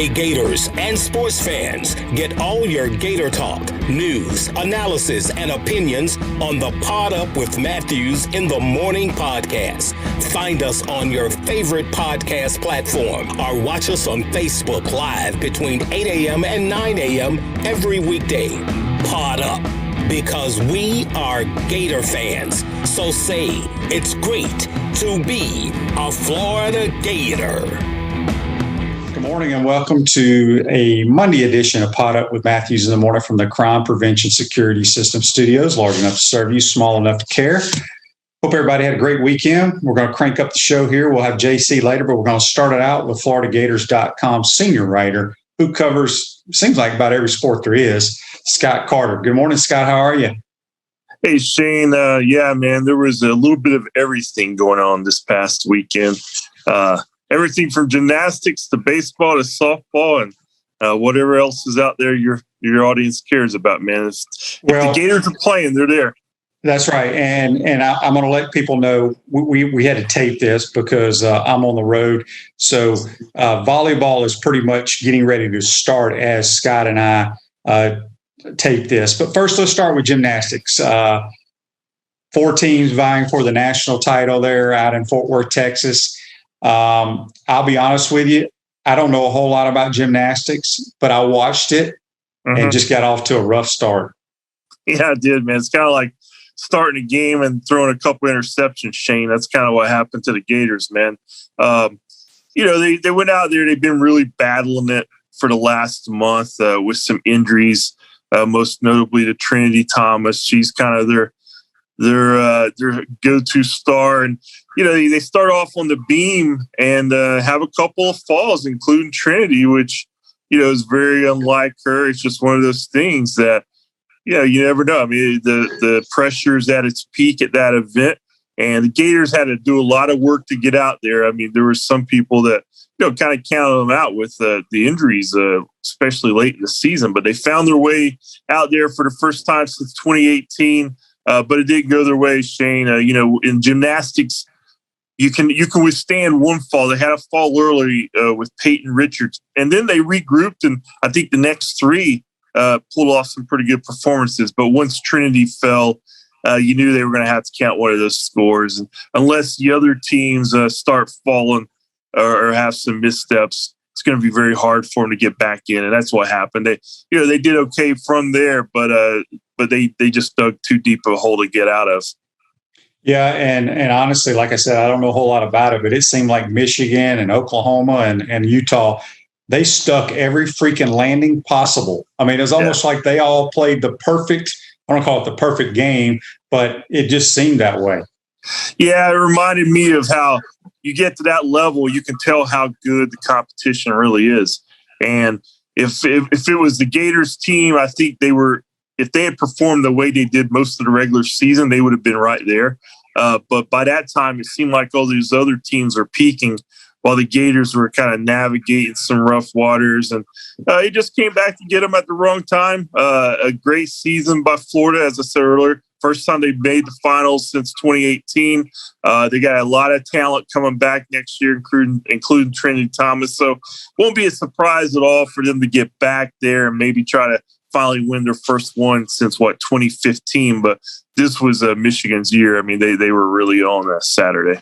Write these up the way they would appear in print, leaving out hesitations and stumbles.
Hey Gators and sports fans, get all your Gator talk, news, analysis, and opinions on the Pod Up with Matthews in the Morning podcast. Find us on your favorite podcast platform or watch us on Facebook Live between 8 a.m. and 9 a.m. every weekday. Pod Up, because we are Gator fans. So say it's great to be a Florida Gator. Good morning and welcome to a Monday edition of Pod Up with Matthews in the Morning from the Crime Prevention Security System Studios, large enough to serve you, small enough to care. Hope everybody had a great weekend. We're going to crank up the show here. We'll have JC later, but we're going to start it out with FloridaGators.com senior writer who covers, seems like about every sport there is, Scott Carter. Good morning, Scott. How are you? Hey, Shane. Yeah, man, there was a little bit of everything going on this past weekend. Everything from gymnastics to baseball to softball and whatever else is out there your audience cares about, man. If the Gators are playing, they're there. That's right. And I'm going to let people know we had to tape this because I'm on the road. So volleyball is pretty much getting ready to start as Scott and I tape this. But first, let's start with gymnastics. 4 teams vying for the national title there out in Fort Worth, Texas. I'll be honest with you. I don't know a whole lot about gymnastics, but I watched it and just got off to a rough start. Yeah, I did, man. It's kind of like starting a game and throwing a couple interceptions, Shane. That's kind of what happened to the Gators, man. They went out there. They've been really battling it for the last month with some injuries, most notably to Trinity Thomas. She's kind of their go-to star. And, they start off on the beam and have a couple of falls, including Trinity, which, is very unlike her. It's just one of those things that, you never know. I mean, the pressure's at its peak at that event, and the Gators had to do a lot of work to get out there. I mean, there were some people that, kind of counted them out with the injuries, especially late in the season, but they found their way out there for the first time since 2018. But it didn't go their way, Shane. In gymnastics, you can withstand one fall. They had a fall early with Peyton Richards, and then they regrouped, and I think the next 3 pulled off some pretty good performances. But once Trinity fell, you knew they were going to have to count one of those scores. And unless the other teams start falling or have some missteps, it's going to be very hard for them to get back in, and that's what happened. They did okay from there, but they just dug too deep of a hole to get out of. Yeah, and honestly, like I said, I don't know a whole lot about it, but it seemed like Michigan and Oklahoma and Utah, they stuck every freaking landing possible. I mean, it was almost like they all played the perfect, I don't call it the perfect game, but it just seemed that way. Yeah, it reminded me of how you get to that level, you can tell how good the competition really is. And if it was the Gators team, I think if they had performed the way they did most of the regular season, they would have been right there. But by that time, it seemed like all these other teams are peaking while the Gators were kind of navigating some rough waters. And it just came back to get them at the wrong time. A great season by Florida, as I said earlier. First time they made the finals since 2018. They got a lot of talent coming back next year, including Trinity Thomas. So won't be a surprise at all for them to get back there and maybe try to finally win their first one since 2015. But this was Michigan's year. I mean, they were really on that Saturday.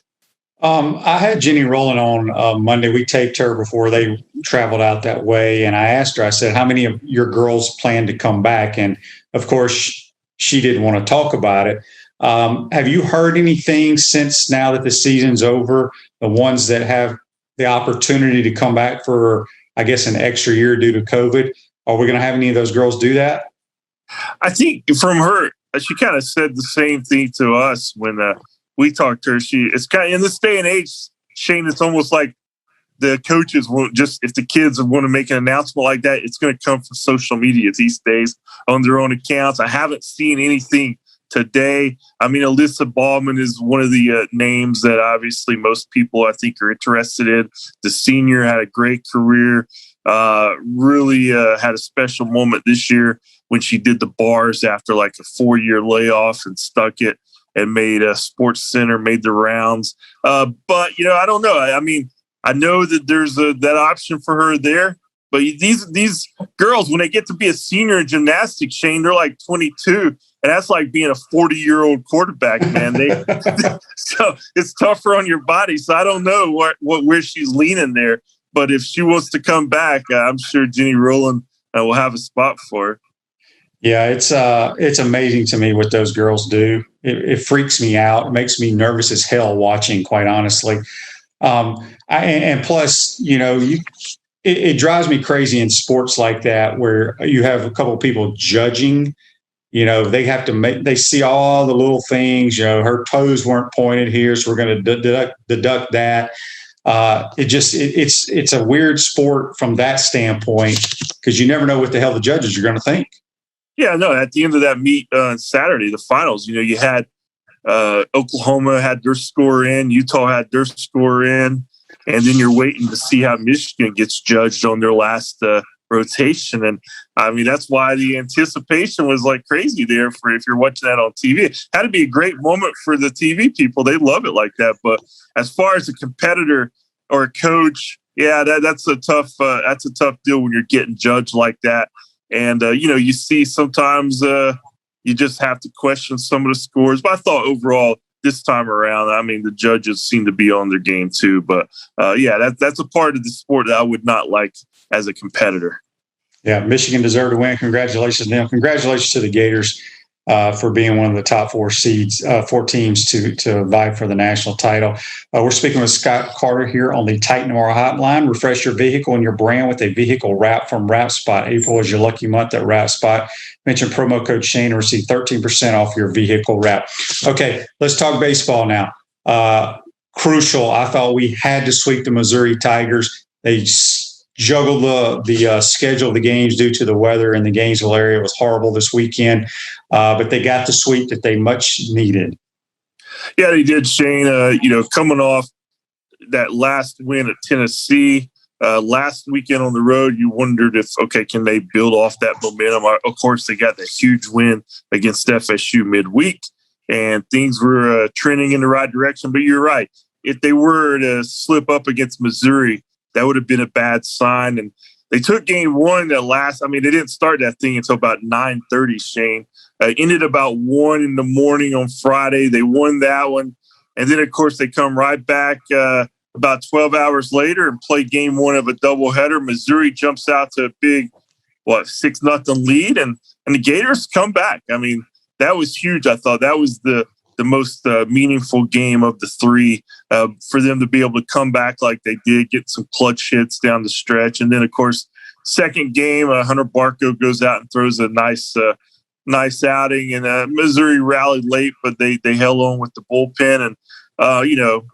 I had Jenny Rowland on Monday. We taped her before they traveled out that way. And I asked her, I said, how many of your girls plan to come back? And of course, she didn't want to talk about it. Have you heard anything since now that the season's over, the ones that have the opportunity to come back for, I guess, an extra year due to COVID? Are we going to have any of those girls do that? I think from her, she kind of said the same thing to us when we talked to her. It's kind of in this day and age, Shane, it's almost like the coaches won't just, if the kids want to make an announcement like that, it's going to come from social media these days on their own accounts. I haven't seen anything today. I mean, Alyssa Baldwin is one of the names that obviously most people I think are interested in. The senior had a great career, really had a special moment this year when she did the bars after like a 4-year layoff and stuck it and made a Sports Center, made the rounds. But, I don't know. I mean, I know that there's that option for her there. But these girls, when they get to be a senior in gymnastics, Shane, they're like 22, and that's like being a 40-year-old quarterback, man. So it's tougher on your body. So I don't know where she's leaning there. But if she wants to come back, I'm sure Jenny Rowland will have a spot for her. Yeah, it's amazing to me what those girls do. It freaks me out. It makes me nervous as hell watching, quite honestly. And plus, it drives me crazy in sports like that where you have a couple of people judging. They have to they see all the little things. Her toes weren't pointed here, so we're going to deduct that. It's a weird sport from that standpoint because you never know what the hell the judges are going to think. Yeah, no. At the end of that meet on Saturday, the finals, you had Oklahoma had their score in, Utah had their score in, and then you're waiting to see how Michigan gets judged on their last rotation. And I mean, that's why the anticipation was like crazy there for if you're watching that on TV. It had to be a great moment for the TV people. They love it like that. But as far as a competitor or a coach, yeah, that's a tough deal when you're getting judged like that. And, you see sometimes you just have to question some of the scores. But I thought overall this time around, I mean, the judges seem to be on their game too. But, that's a part of the sport that I would not like as a competitor. Yeah, Michigan deserved to win. Congratulations to them. Congratulations to the Gators for being one of the top four teams to vie for the national title. We're speaking with Scott Carter here on the Titan Tomorrow Hotline. Refresh your vehicle and your brand with a vehicle wrap from WrapSpot. April is your lucky month at WrapSpot. Mention promo code Shane to receive 13% off your vehicle wrap. Okay, let's talk baseball now. Crucial. I thought we had to sweep the Missouri Tigers. They juggled the schedule of the games due to the weather in the Gainesville area. It was horrible this weekend, but they got the sweep that they much needed. Yeah, they did, Shane. Coming off that last win at Tennessee, last weekend on the road, you wondered can they build off that momentum? Of course, they got that huge win against FSU midweek, and things were trending in the right direction. But you're right. If they were to slip up against Missouri, that would have been a bad sign. And they took game one they didn't start that thing until about 9:30, Shane. Ended about 1 in the morning on Friday. They won that one. And then, of course, they come right back about 12 hours later and play game one of a doubleheader. Missouri jumps out to a big, 6-0 lead. And the Gators come back. I mean, that was huge. I thought that was the most meaningful game of the three for them to be able to come back like they did, get some clutch hits down the stretch. And then, of course, second game, Hunter Barco goes out and throws a nice outing. And Missouri rallied late, but they held on with the bullpen. And,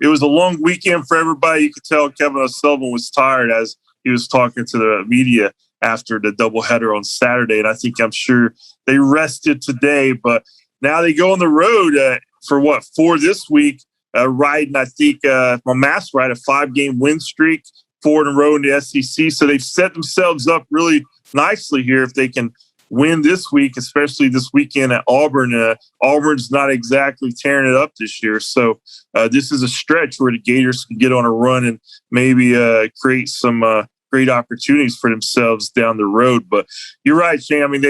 it was a long weekend for everybody. You could tell Kevin O'Sullivan was tired as he was talking to the media after the doubleheader on Saturday. And I'm sure they rested today. But now they go on the road for this week, riding, I think, my math's right, a 5-game win streak, 4 in a row in the SEC. So they've set themselves up really nicely here if they can win this week, especially this weekend at Auburn. Auburn's not exactly tearing it up this year. So this is a stretch where the Gators can get on a run and maybe create some great opportunities for themselves down the road. But you're right, Shane. I mean,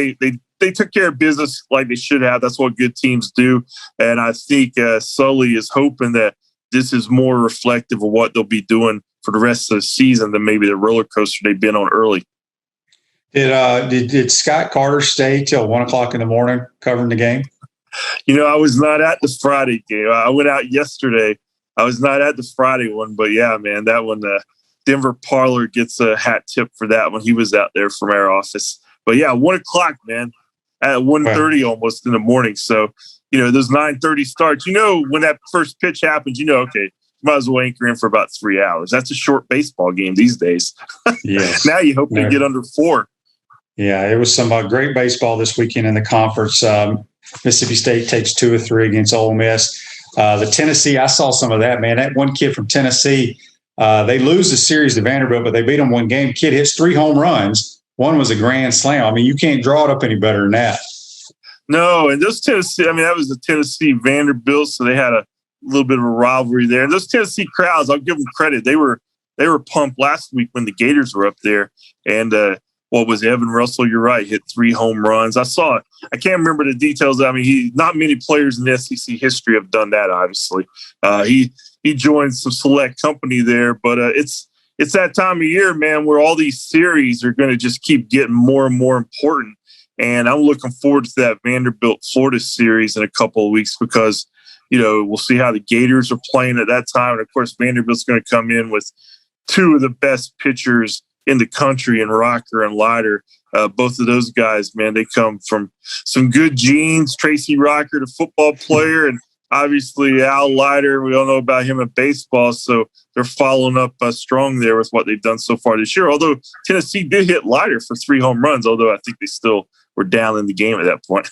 they took care of business like they should have. That's what good teams do. And I think Sully is hoping that this is more reflective of what they'll be doing for the rest of the season than maybe the roller coaster they've been on early. Did Scott Carter stay till 1 o'clock in the morning covering the game? I was not at the Friday game. I went out yesterday. I was not at the Friday one, but yeah, man, that one, Denver Parlor gets a hat tip for that one. He was out there from our office. But yeah, 1 o'clock, man, at 1:30 almost in the morning. So, those 9:30 starts, when that first pitch happens, okay, might as well anchor in for about 3 hours. That's a short baseball game these days. Yes. Now you hope to get under 4. Yeah, it was some great baseball this weekend in the conference. Mississippi State takes 2 or 3 against Ole Miss. The Tennessee, I saw some of that, man. That one kid from Tennessee, they lose the series to Vanderbilt, but they beat them one game. Kid hits 3 home runs. One was a grand slam. I mean, you can't draw it up any better than that. No, and those Tennessee, that was the Tennessee Vanderbilt, so they had a little bit of a rivalry there. And those Tennessee crowds, I'll give them credit. They were they were pumped last week when the Gators were up there. And what was Evan Russell? You're right, hit 3 home runs. I saw it. I can't remember the details. I mean, not many players in the SEC history have done that. Obviously, he joined some select company there, but it's that time of year, man, where all these series are going to just keep getting more and more important. And I'm looking forward to that Vanderbilt Florida series in a couple of weeks because, we'll see how the Gators are playing at that time. And of course, Vanderbilt's going to come in with 2 of the best pitchers in the country in Rocker and Leiter. Both of those guys, man, they come from some good genes. Tracy Rocker, the football player, and obviously Al Leiter. We all know about him in baseball, so they're following up strong there with what they've done so far this year. Although Tennessee did hit Leiter for 3 home runs, although I think they still were down in the game at that point.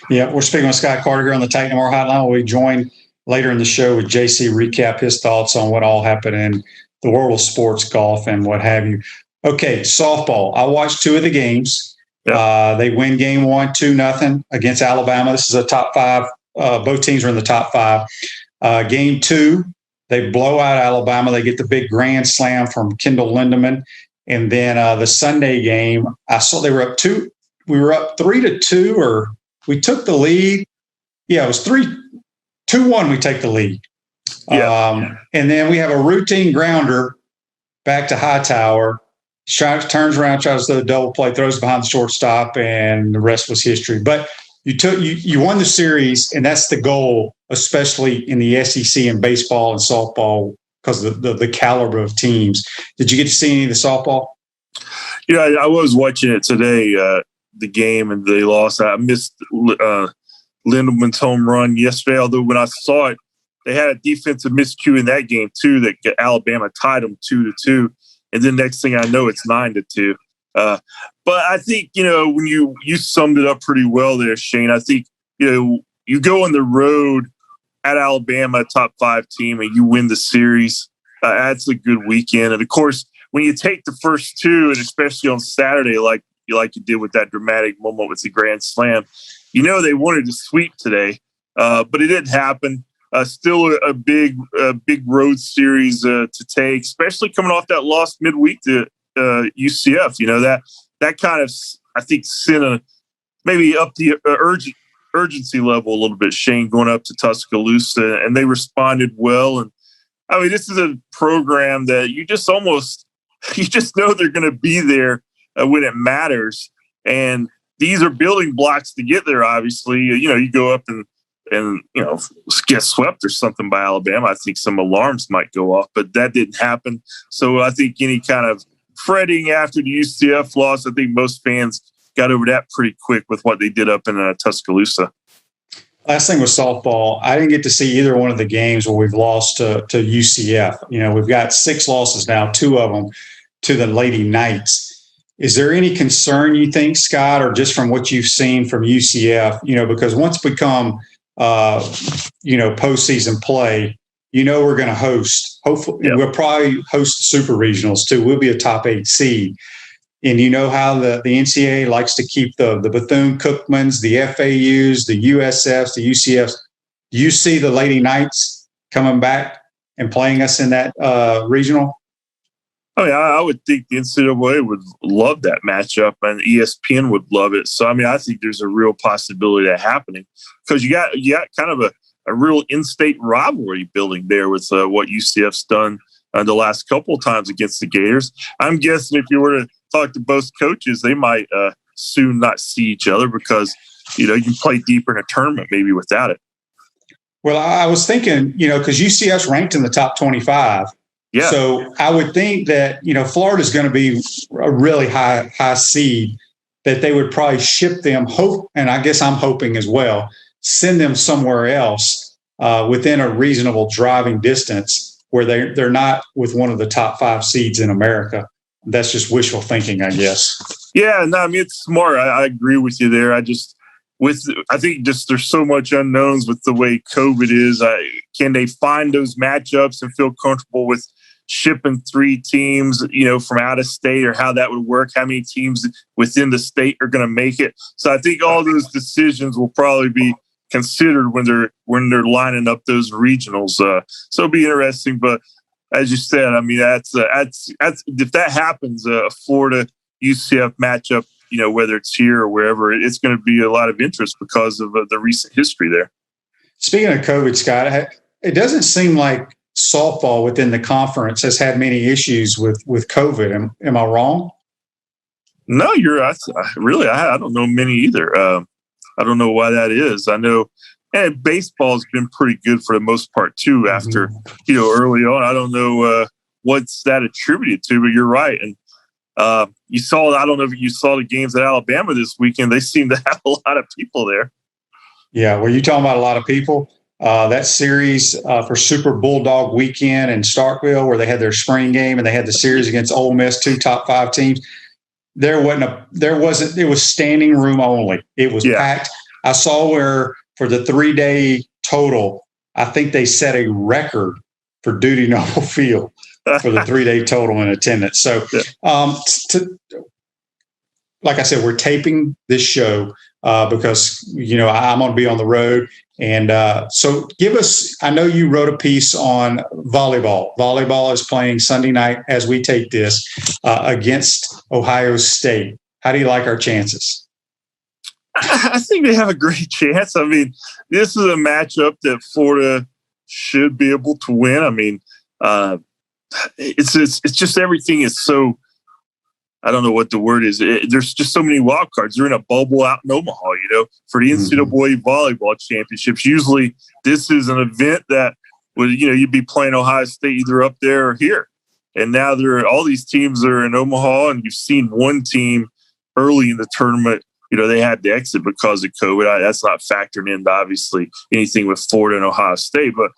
Yeah, we're speaking with Scott Carter here on the Titan Tomorrow Hotline. We'll be joined later in the show with JC recap his thoughts on what all happened in the world of sports, golf, and what have you. Okay, softball. I watched 2 of the games. Yep. They win game 1, 2-0 against Alabama. This is a top 5. Both teams are in the top 5. Game 2, they blow out Alabama. They get the big grand slam from Kendall Lindemann. And then the Sunday game, I saw they were up 2. We were up 3-2, or we took the lead. Yeah, it was 2-1. We take the lead. Yeah. And then we have a routine grounder back to Hightower. Turns around, tries to do a double play, throws behind the shortstop, and the rest was history. But you won the series, and that's the goal, especially in the SEC and baseball and softball, because of the caliber of teams. Did you get to see any of the softball? Yeah, I was watching it today, the game, and they lost. I missed Lindemann's home run yesterday, although when I saw it, they had a defensive miscue in that game, too, that Alabama tied them 2-2. And then next thing I know, it's 9-2. But I think, when you summed it up pretty well there, Shane, I think, you go on the road at Alabama, a top 5 team, and you win the series. That's a good weekend. And, of course, when you take the first 2, and especially on Saturday, like you did with that dramatic moment with the grand slam, they wanted to sweep today, but it didn't happen. Still a big road series to take, especially coming off that loss midweek to UCF. That kind of, I think, sent maybe up the urgency level a little bit, Shane, going up to Tuscaloosa, and they responded well. And I mean, this is a program that you just know they're going to be there when it matters. And these are building blocks to get there, obviously. You go up and get swept or something by Alabama, I think some alarms might go off, but that didn't happen. So I think any kind of fretting after the UCF loss, I think most fans got over that pretty quick with what they did up in Tuscaloosa. Last thing with softball, I didn't get to see either one of the games where we've lost to UCF. We've got 6 losses now, 2 of them to the Lady Knights. Is there any concern, you think, Scott, or just from what you've seen from UCF? Because once we come postseason play, we're going to host. Hopefully, We'll probably host the super regionals too. We'll be a top 8 seed, and how the NCAA likes to keep the Bethune-Cookmans, the FAUs, the USFs, the UCFs. Do you see the Lady Knights coming back and playing us in that regional? Oh, yeah, I would think the NCAA would love that matchup, and ESPN would love it. So, I mean, I think there's a real possibility of that happening because you got kind of a real in-state rivalry building there with what UCF's done the last couple of times against the Gators. I'm guessing if you were to talk to both coaches, they might soon not see each other because, you can play deeper in a tournament maybe without it. Well, I was thinking, because UCF's ranked in the top 25. Yeah. So I would think that, Florida's going to be a really high seed, that they would probably ship them, and I guess I'm hoping as well, send them somewhere else within a reasonable driving distance where they're not with one of the top 5 seeds in America. That's just wishful thinking, I guess. Yeah, no, I mean, it's smart. I agree with you there. I think just there's so much unknowns with the way COVID is. Can they find those matchups and feel comfortable with shipping 3 teams, from out of state, or how that would work? How many teams within the state are going to make it? So I think all those decisions will probably be considered when they're lining up those regionals. So it'll be interesting. But as you said, I mean, that's if that happens, a Florida UCF matchup, whether it's here or wherever, it's going to be a lot of interest because of the recent history there. Speaking of COVID, Scott, it doesn't seem like softball within the conference has had many issues with COVID. Am I wrong? No, you're right. Really, I don't know many either. I don't know why that is. I know, and baseball's been pretty good for the most part too. After early on, I don't know what's that attributed to, but you're right. And you saw. I don't know if you saw the games at Alabama this weekend. They seem to have a lot of people there. Yeah, were you talking about a lot of people? That series for Super Bulldog weekend in Starkville, where they had their spring game and they had the series against Ole Miss, 2 top 5 teams. It was standing room only. It was packed. I saw where for the 3-day total, I think they set a record for Duty Noble Field for the 3-day total in attendance. So, like I said, we're taping this show because, I'm going to be on the road. And so give us, I know you wrote a piece on volleyball. Volleyball is playing Sunday night as we take this against Ohio State. How do you like our chances? I think they have a great chance. I mean, this is a matchup that Florida should be able to win. I mean, it's just everything is so, I don't know what the word is. There's just so many wild cards. They're in a bubble out in Omaha, for the NCAA volleyball championships. Usually this is an event that would, you'd be playing Ohio State either up there or here. And now all these teams are in Omaha, and you've seen one team early in the tournament, they had to exit because of COVID. That's not factoring into obviously anything with Florida and Ohio State. But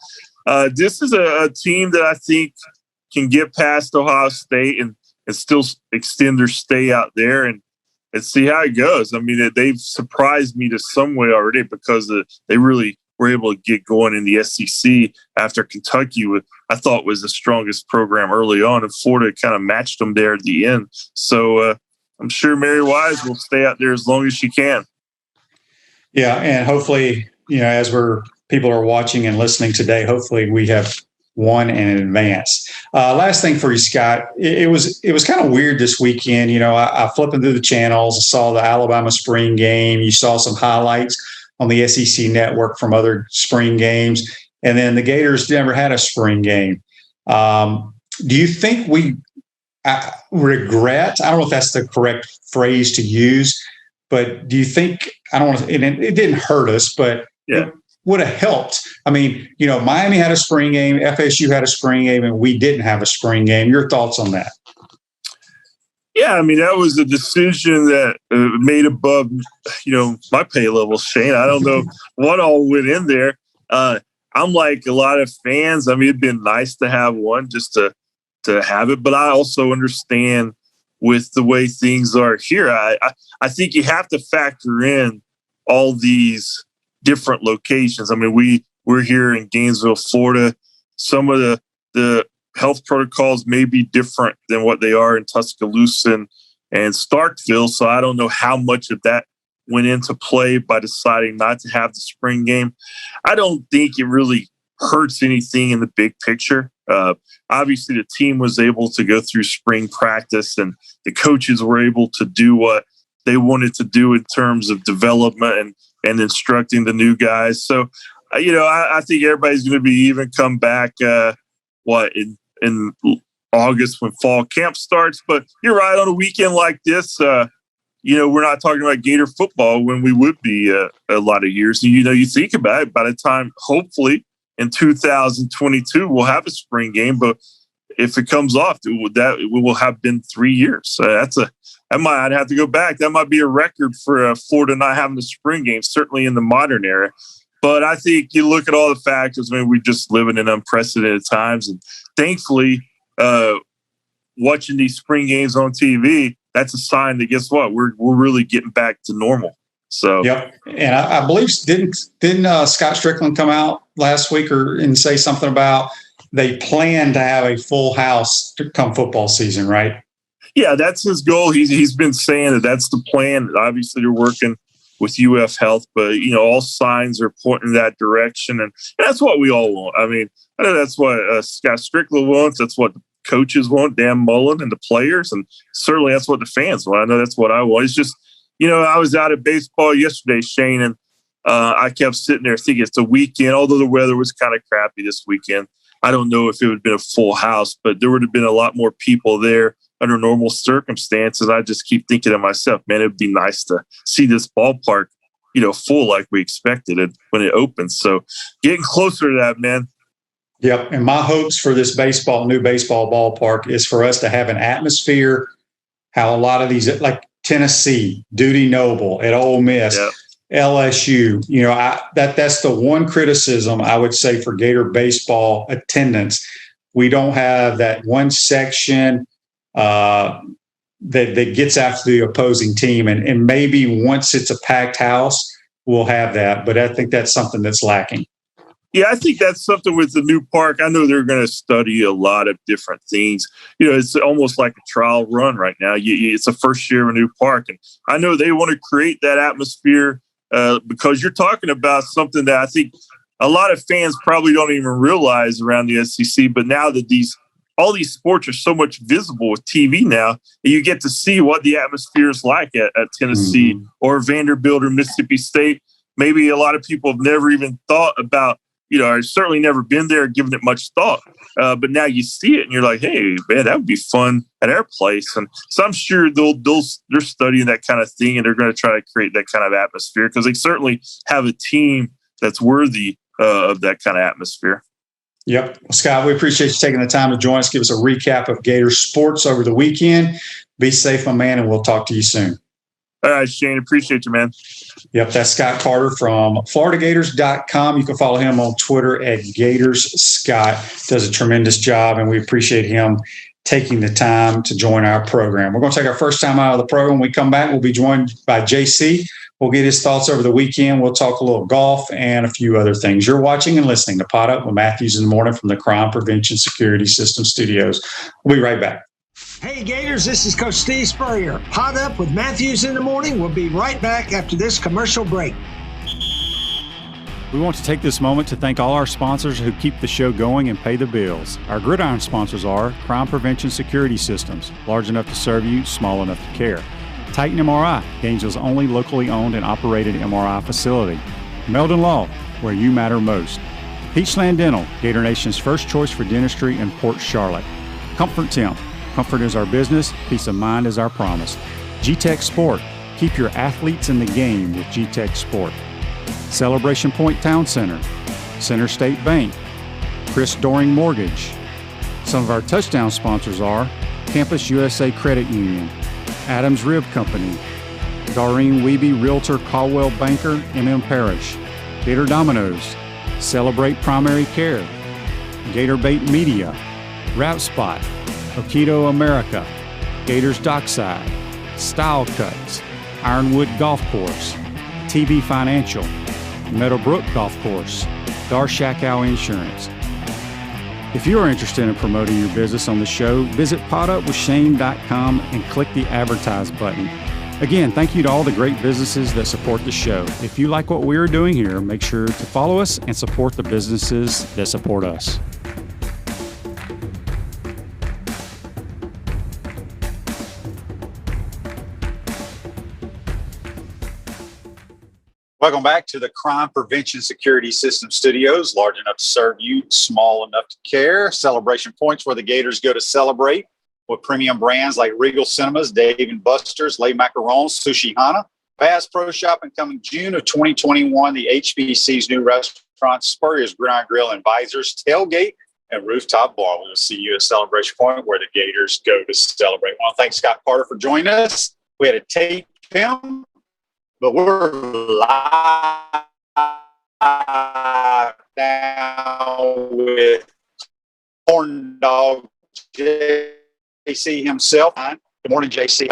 this is a team that I think can get past Ohio State and still extend their stay out there and see how it goes. I mean, they've surprised me to some way already because they really were able to get going in the SEC after Kentucky, I thought was the strongest program early on, and Florida kind of matched them there at the end. So I'm sure Mary Wise will stay out there as long as she can. Yeah, and hopefully, as people are watching and listening today, hopefully we have won in advance. Last thing for you, Scott, it was kind of weird this weekend. I flipping through the channels, I saw the Alabama spring game. You saw some highlights on the SEC network from other spring games. And then the Gators never had a spring game. Do you think we regret, I don't know if that's the correct phrase to use, but do you think, it didn't hurt us, but it would have helped. I mean, Miami had a spring game, FSU had a spring game, and we didn't have a spring game. Your thoughts on that? Yeah, I mean, that was a decision that made above, my pay level, Shane. I don't know what all went in there. I'm like a lot of fans. I mean, it'd been nice to have one just to have it, but I also understand with the way things are here. I think you have to factor in all these different locations. I mean, we're here in Gainesville, Florida. Some of the health protocols may be different than what they are in Tuscaloosa and Starkville. So I don't know how much of that went into play by deciding not to have the spring game. I don't think it really hurts anything in the big picture. Obviously, the team was able to go through spring practice, and the coaches were able to do what they wanted to do in terms of development and instructing the new guys. So, I think everybody's going to be even come back, in August when fall camp starts. But you're right, on a weekend like this, we're not talking about Gator football when we would be a lot of years. And, you think about it, by the time, hopefully, in 2022, we'll have a spring game. But if it comes off, it will have been 3 years. I'd have to go back. That might be a record for Florida not having a spring game, certainly in the modern era. But I think you look at all the factors. I mean, we're just living in unprecedented times. And thankfully, watching these spring games on TV, that's a sign that, guess what, we're really getting back to normal. So, yep. And I believe, didn't Scott Strickland come out last week and say something about they plan to have a full house to come football season, right? Yeah, that's his goal. He's been saying that's the plan. Obviously, they're working with UF Health, but all signs are pointing in that direction, and that's what we all want. I mean, I know that's what Scott Strickland wants. That's what the coaches want, Dan Mullen and the players, and certainly that's what the fans want. I know that's what I want. It's just, I was out at baseball yesterday, Shane, and I kept sitting there thinking it's a weekend, although the weather was kind of crappy this weekend. I don't know if it would have been a full house, but there would have been a lot more people there under normal circumstances. I just keep thinking to myself, man, it'd be nice to see this ballpark, full like we expected it when it opens. So getting closer to that, man. Yep. And my hopes for this new baseball ballpark is for us to have an atmosphere, how a lot of these, like Tennessee, Dudy Noble at Ole Miss, yep. LSU, that's the one criticism I would say for Gator baseball attendance. We don't have that one section that gets after the opposing team. And maybe once it's a packed house, we'll have that. But I think that's something that's lacking. Yeah, I think that's something with the new park. I know they're going to study a lot of different things. It's almost like a trial run right now. It's the first year of a new park. And I know they want to create that atmosphere because you're talking about something that I think a lot of fans probably don't even realize around the SEC. But now that all these sports are so much visible with TV now, you get to see what the atmosphere is like at Tennessee or Vanderbilt or Mississippi State. Maybe a lot of people have never even thought about, I've certainly never been there, given it much thought. But now you see it and you're like, hey, man, that would be fun at our place. And so I'm sure they're studying that kind of thing, and they're going to try to create that kind of atmosphere because they certainly have a team that's worthy of that kind of atmosphere. Yep. Well, Scott, we appreciate you taking the time to join us. Give us a recap of Gator sports over the weekend. Be safe, my man, and we'll talk to you soon. All right, Shane. Appreciate you, man. Yep, that's Scott Carter from FloridaGators.com. You can follow him on Twitter at GatorsScott. Does a tremendous job, and we appreciate him taking the time to join our program. We're going to take our first time out of the program. When we come back, we'll be joined by JC. We'll get his thoughts over the weekend. We'll talk a little golf and a few other things. You're watching and listening to Pot Up with Matthews in the Morning from the Crime Prevention Security System Studios. We'll be right back. Hey Gators, this is Coach Steve Spurrier. Pot Up with Matthews in the Morning. We'll be right back after this commercial break. We want to take this moment to thank all our sponsors who keep the show going and pay the bills. Our gridiron sponsors are Crime Prevention Security Systems, large enough to serve you, small enough to care. Titan MRI, Gainesville's only locally owned and operated MRI facility. Meldon Law, where you matter most. Peachland Dental, Gator Nation's first choice for dentistry in Port Charlotte. Comfort Temp, comfort is our business, peace of mind is our promise. G-Tech Sport, keep your athletes in the game with G-Tech Sport. Celebration Point Town Center, Center State Bank, Chris Doring Mortgage. Some of our touchdown sponsors are Campus USA Credit Union, Adams Rib Company, Doreen Wiebe Realtor Caldwell Banker, MM Parish, Gator Dominoes, Celebrate Primary Care, Gator Bait Media, Wrap Spot, Okido America, Gators Dockside, Style Cuts, Ironwood Golf Course, TB Financial, Meadowbrook Golf Course, Darshakow Insurance. If you are interested in promoting your business on the show, visit potupwithshane.com and click the advertise button. Again, thank you to all the great businesses that support the show. If you like what we are doing here, make sure to follow us and support the businesses that support us. Welcome back to the Crime Prevention Security System Studios, large enough to serve you, small enough to care. Celebration Points where the Gators go to celebrate with premium brands like Regal Cinemas, Dave & Buster's, Les Macarons, Sushi Hana. Bass Pro Shopping coming June of 2021, the HBC's new restaurant, Spurrier's Gridiron Grill and Visors, Tailgate, and Rooftop Bar. We will see you at Celebration Point where the Gators go to celebrate. I want to thank Scott Carter for joining us. We had to tape him, but we're live now with Corn Dog JC himself. Good morning, JC.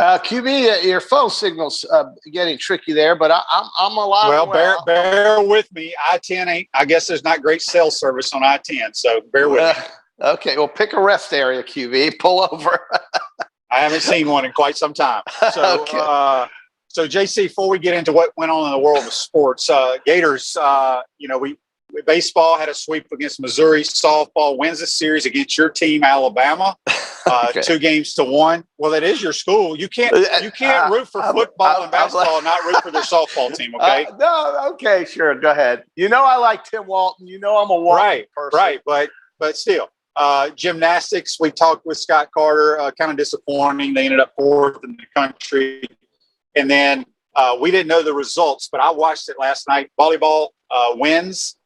QB, your phone signal's getting tricky there, but I'm alive. Well, bear with me. I-10 ain't. I guess there's not great cell service on I-10, so bear with me. Okay, well, pick a rest area, QB. Pull over. I haven't seen one in quite some time. So, Okay. So, JC, before we get into what went on in the world of sports, Gators, baseball had a sweep against Missouri. Softball wins the series against your team, Alabama, Okay. 2-1. Well, it is your school. You can't root for football and basketball and not root for their softball team. Okay. No. Okay. Sure. Go ahead. I like Tim Walton. I'm a Walton person. Right. But still, gymnastics. We talked with Scott Carter. Kind of disappointing. They ended up 4th in the country. And then we didn't know the results, but I watched it last night. Volleyball wins.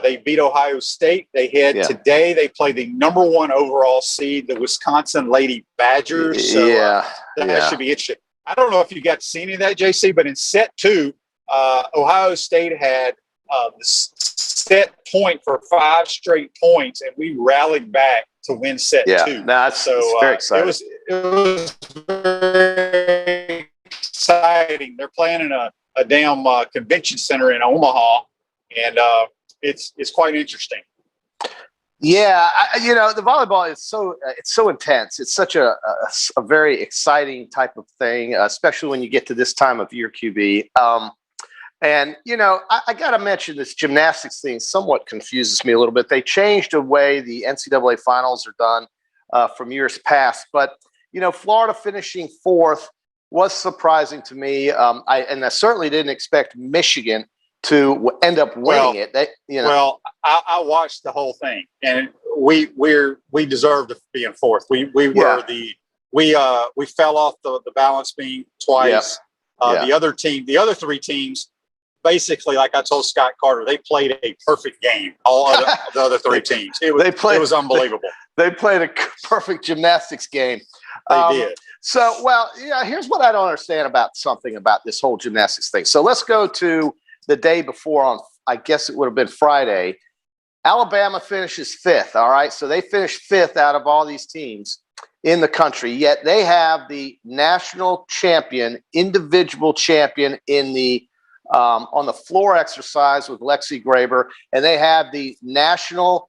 They beat Ohio State. Today. They play the number 1 overall seed, the Wisconsin Lady Badgers. So that should be interesting. I don't know if you got to see any of that, JC, but in set 2, Ohio State had the set point for 5 straight points, and we rallied back to win set 2. It's very exciting. It was very exciting. They're playing in a damn convention center in Omaha, and it's quite interesting. Yeah, the volleyball is so intense. It's such a very exciting type of thing, especially when you get to this time of year, QB. And I got to mention this gymnastics thing somewhat confuses me a little bit. They changed the way the NCAA finals are done from years past, but Florida finishing 4th was surprising to me. I certainly didn't expect Michigan to end up winning it. Well, I watched the whole thing, and we deserved to be in 4th. We fell off the balance beam twice. The other 3 teams, basically, like I told Scott Carter, they played a perfect game. The other 3 teams, it was unbelievable. They played a perfect gymnastics game. They did. So, here's what I don't understand about this whole gymnastics thing. So let's go to the day before on, I guess it would have been Friday. Alabama finishes 5th. All right. So they finished 5th out of all these teams in the country, yet they have the national champion, individual champion in the on the floor exercise with Lexi Graber, and they have the national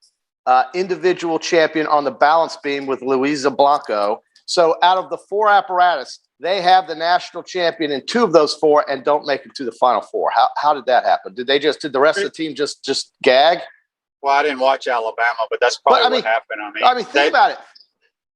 individual champion on the balance beam with Luisa Blanco. So out of the 4 apparatus, they have the national champion in 2 of those 4 and don't make it to the Final Four. How did that happen? Did the rest of the team just gag? Well, I didn't watch Alabama, but that's probably what happened. Think about it.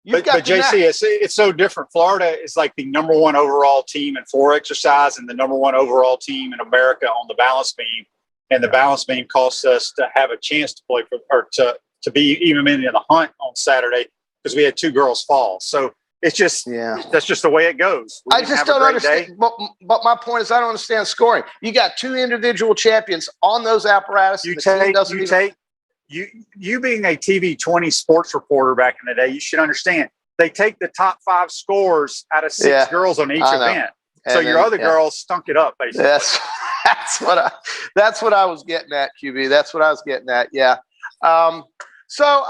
But JC, it's so different. Florida is like the number 1 overall team in floor exercise and the number 1 overall team in America on the balance beam. And the balance beam cost us to have a chance to play to be even in the hunt on Saturday because we had 2 girls fall. So it's just that's just the way it goes. I just don't understand. But my point is, I don't understand scoring. You got 2 individual champions on those apparatus. You being a TV 20 sports reporter back in the day, you should understand they take the top 5 scores out of 6 girls on each event. So your other girls stunk it up, basically. That's what I was getting at, QB. That's what I was getting at. Yeah. So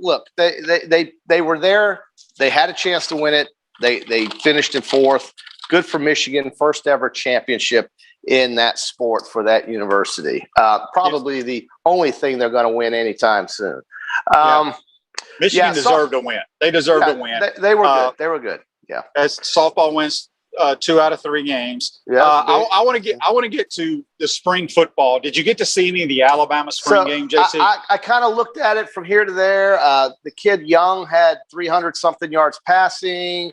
look, they were there. They had a chance to win it. They finished in 4th. Good for Michigan, first ever championship in that sport for that university. Probably the only thing they're going to win anytime soon. Michigan deserved to win. They deserved to win. They were good. They were good. Yeah. As softball wins 2 out of 3 games. Yeah, I want to get to the spring football. Did you get to see any of the Alabama spring game, JC? I kind of looked at it from here to there. The kid Young had 300-something yards passing.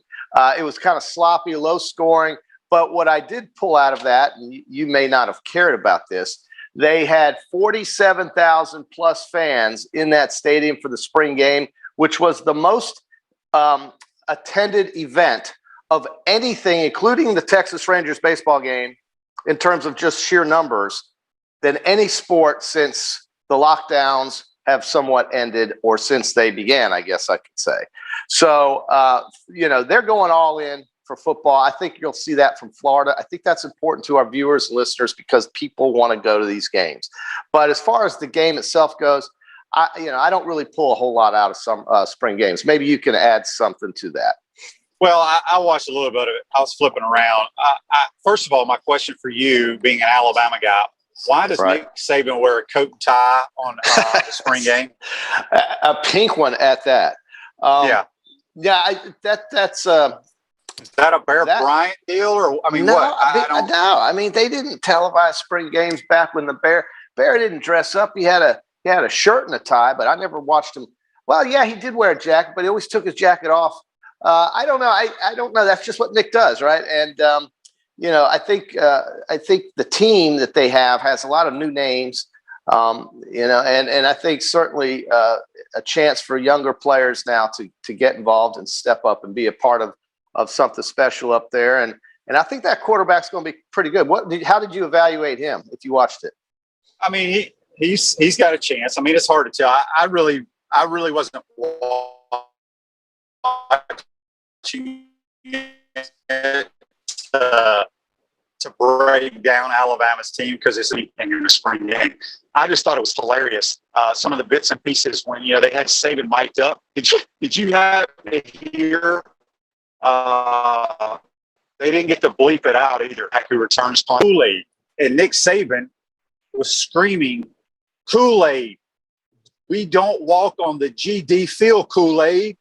It was kind of sloppy, low scoring. But what I did pull out of that, and you may not have cared about this, they had 47,000 plus fans in that stadium for the spring game, which was the most attended event of anything, including the Texas Rangers baseball game, in terms of just sheer numbers, than any sport since the lockdowns have somewhat ended or since they began, I guess I could say. So, they're going all in for football. I think you'll see that from Florida. I think that's important to our viewers and listeners because people want to go to these games. But as far as the game itself goes, I don't really pull a whole lot out of some spring games. Maybe you can add something to that. Well, I watched a little bit of it. I was flipping around. First of all, my question for you, being an Alabama guy, why does Nick Saban wear a coat and tie on the spring game? A pink one at that. That's Is that a Bear Bryant deal, or I mean, no, what? I don't. No, I mean they didn't televise spring games back when the Bear didn't dress up. He had a shirt and a tie, but I never watched him. Well, yeah, he did wear a jacket, but he always took his jacket off. I don't know. I don't know. That's just what Nick does, right? And I think the team that they have has a lot of new names. And I think certainly a chance for younger players now to get involved and step up and be a part of something special up there. And I think that quarterback's going to be pretty good. How did you evaluate him if you watched it? I mean, he's got a chance. I mean, it's hard to tell. I really wasn't watching it to break down Alabama's team because it's anything in the spring game. I just thought it was hilarious. Some of the bits and pieces when they had Saban mic'd up. Did you have to hear? They didn't get to bleep it out either. Who returns punt? Kool-Aid, and Nick Saban was screaming, "Kool-Aid! We don't walk on the GD field, Kool-Aid!"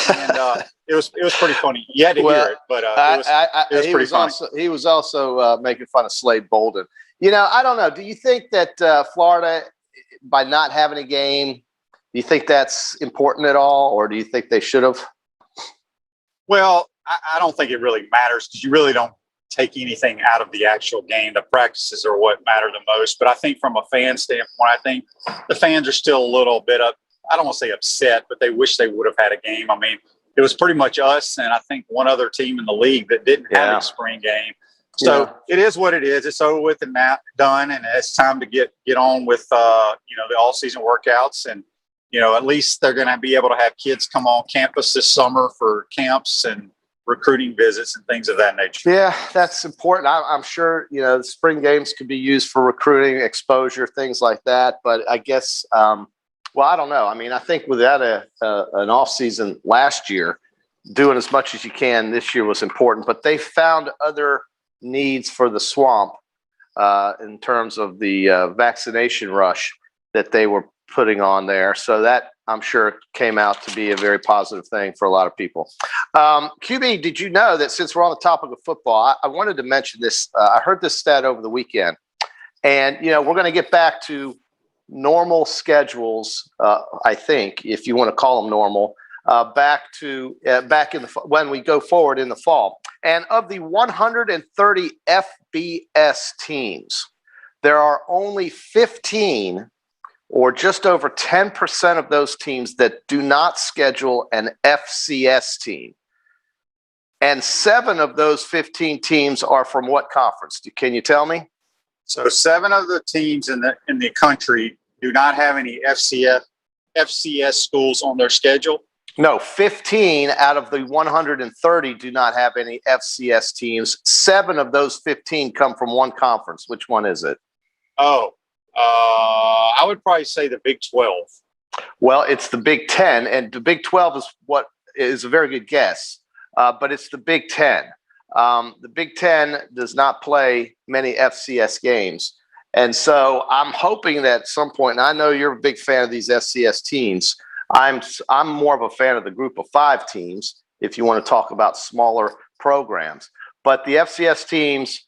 And it was pretty funny. You had to hear it, but it was pretty funny. He was also making fun of Slade Bolden. I don't know. Do you think that Florida, by not having a game, do you think that's important at all, or do you think they should have? Well, I don't think it really matters because you really don't take anything out of the actual game. The practices are what matter the most. But I think from a fan standpoint, I think the fans are still a little bit I don't want to say upset, but they wish they would have had a game. I mean, it was pretty much us and I think one other team in the league that didn't have a spring game. So It is what it is. It's over with and now done, and it's time to get on with the all-season workouts. And at least they're going to be able to have kids come on campus this summer for camps and recruiting visits and things of that nature. Yeah, that's important. I'm sure the spring games could be used for recruiting, exposure, things like that. But I guess, I don't know. I mean, I think without an off season last year, doing as much as you can this year was important. But they found other needs for the Swamp in terms of the vaccination rush that they were putting on there. So that I'm sure came out to be a very positive thing for a lot of people. QB, did you know that since we're on the topic of football, I wanted to mention this. I heard this stat over the weekend, and we're going to get back to normal schedules. I think, if you want to call them normal, back when we go forward in the fall. And of the 130 FBS teams, there are only 15, or just over 10% of those teams, that do not schedule an FCS team. And 7 of those 15 teams are from what conference? Can you tell me? So 7 of the teams in the country do not have any FCS schools on their schedule. No, 15 out of the 130 do not have any FCS teams. 7 of those 15 come from one conference. Which one is it? I would probably say the Big 12. Well, it's the Big 10, and the Big 12 is a very good guess, but it's the Big 10. The Big 10 does not play many FCS games, and so I'm hoping that at some point, and I know you're a big fan of these FCS teams, I'm more of a fan of the Group of 5 teams, if you want to talk about smaller programs. But the FCS teams,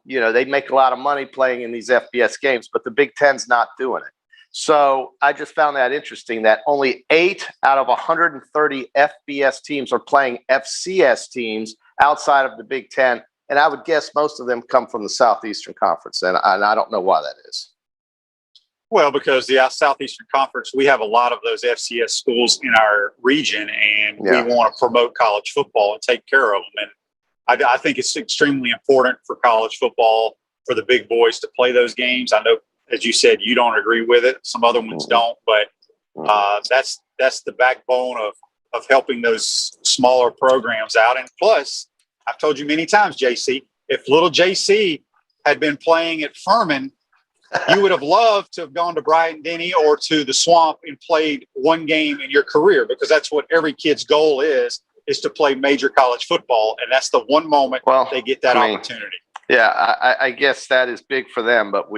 they make a lot of money playing in these FBS games, but the Big Ten's not doing it. So I just found that interesting that only 8 out of 130 FBS teams are playing FCS teams outside of the Big Ten. And I would guess most of them come from the Southeastern Conference. And I don't know why that is. Well, because the Southeastern Conference, we have a lot of those FCS schools in our region, and we want to promote college football and take care of them. And I think it's extremely important for college football for the big boys to play those games. I know, as you said, you don't agree with it. Some other ones don't, but that's the backbone of helping those smaller programs out. And plus, I've told you many times, JC, if little JC had been playing at Furman, you would have loved to have gone to Bryant-Denny or to the Swamp and played one game in your career, because that's what every kid's goal is to play major college football. And that's the one moment they get that opportunity. Yeah, I guess that is big for them, but